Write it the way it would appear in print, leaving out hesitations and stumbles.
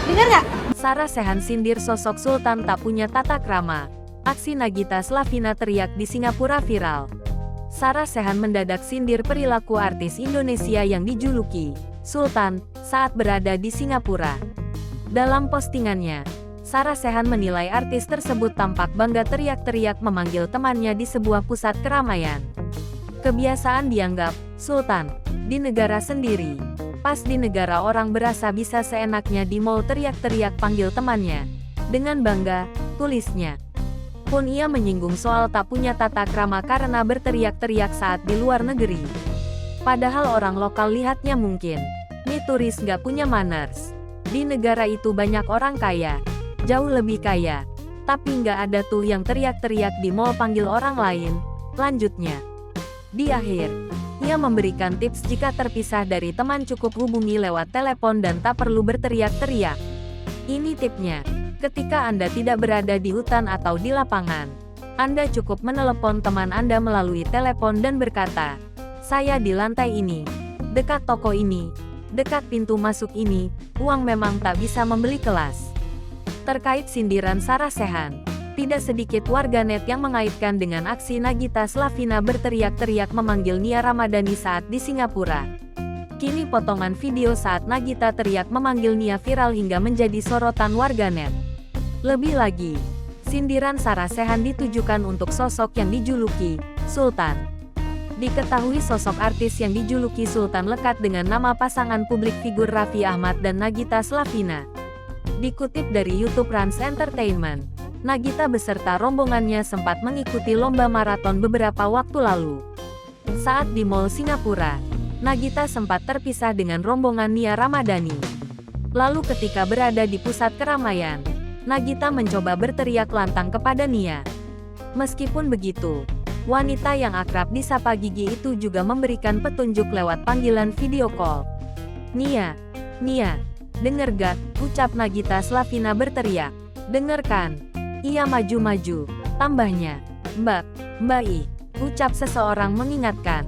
Dengar nggak? Sarah Sechan sindir sosok Sultan tak punya tata krama. Aksi Nagita Slavina teriak di Singapura viral. Sarah Sechan mendadak sindir perilaku artis Indonesia yang dijuluki Sultan saat berada di Singapura. Dalam postingannya, Sarah Sechan menilai artis tersebut tampak bangga teriak-teriak memanggil temannya di sebuah pusat keramaian. Kebiasaan dianggap Sultan di negara sendiri. Pas di negara orang berasa bisa seenaknya di mall teriak-teriak panggil temannya. Dengan bangga, tulisnya. Pun ia menyinggung soal tak punya tata krama karena berteriak-teriak saat di luar negeri. Padahal orang lokal lihatnya mungkin, nih turis nggak punya manners. Di negara itu banyak orang kaya, jauh lebih kaya. Tapi nggak ada tuh yang teriak-teriak di mall panggil orang lain. Lanjutnya. Di akhir, ia memberikan tips jika terpisah dari teman cukup hubungi lewat telepon dan tak perlu berteriak-teriak. Ini tipnya. Ketika Anda tidak berada di hutan atau di lapangan, Anda cukup menelepon teman Anda melalui telepon dan berkata, "Saya di lantai ini, dekat toko ini, dekat pintu masuk ini, uang memang tak bisa membeli kelas." Terkait sindiran Sarah Sechan, tidak sedikit warganet yang mengaitkan dengan aksi Nagita Slavina berteriak-teriak memanggil Nia Ramadhani saat di Singapura. Kini potongan video saat Nagita teriak memanggil Nia viral hingga menjadi sorotan warganet. Lebih lagi, sindiran Sarah Sechan ditujukan untuk sosok yang dijuluki Sultan. Diketahui sosok artis yang dijuluki Sultan lekat dengan nama pasangan publik figur Raffi Ahmad dan Nagita Slavina. Dikutip dari YouTube Rans Entertainment, Nagita beserta rombongannya sempat mengikuti lomba maraton beberapa waktu lalu. Saat di Mall Singapura, Nagita sempat terpisah dengan rombongan Nia Ramadhani. Lalu ketika berada di pusat keramaian, Nagita mencoba berteriak lantang kepada Nia. Meskipun begitu, wanita yang akrab disapa Gigi itu juga memberikan petunjuk lewat panggilan video call. "Nia, Nia, denger gak?" ucap Nagita Slavina berteriak. "Dengerkan." Ia maju-maju, tambahnya. "Mbak, Mbak I," ucap seseorang mengingatkan.